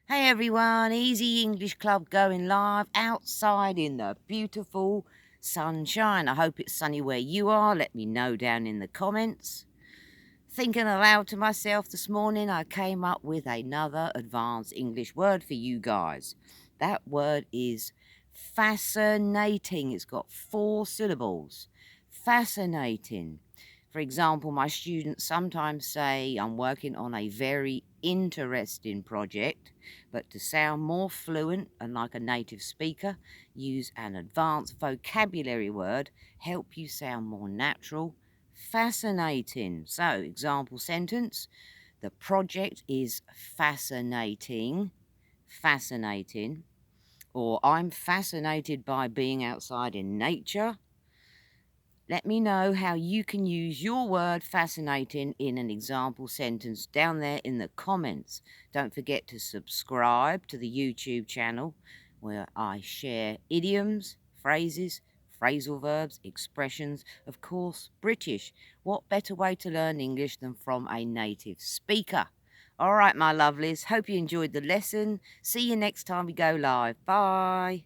Hey everyone, Easy English Club going live outside in the beautiful sunshine. I hope it's sunny where you are. Let me know down in the comments. Thinking aloud to myself this morning, I came up with another advanced English word for you guys. That word is fascinating. It's got 4 syllables. Fascinating. For example, my students sometimes say I'm working on a very interesting project, but to sound more fluent and like a native speaker, use an advanced vocabulary word, help you sound more natural. Fascinating. So, example sentence, the project is fascinating. Fascinating. Or I'm fascinated by being outside in nature. Let me know how you can use your word fascinating in an example sentence down there in the comments. Don't forget to subscribe to the YouTube channel where I share idioms, phrases, phrasal verbs, expressions, of course, British. What better way to learn English than from a native speaker? All right, my lovelies. Hope you enjoyed the lesson. See you next time we go live. Bye.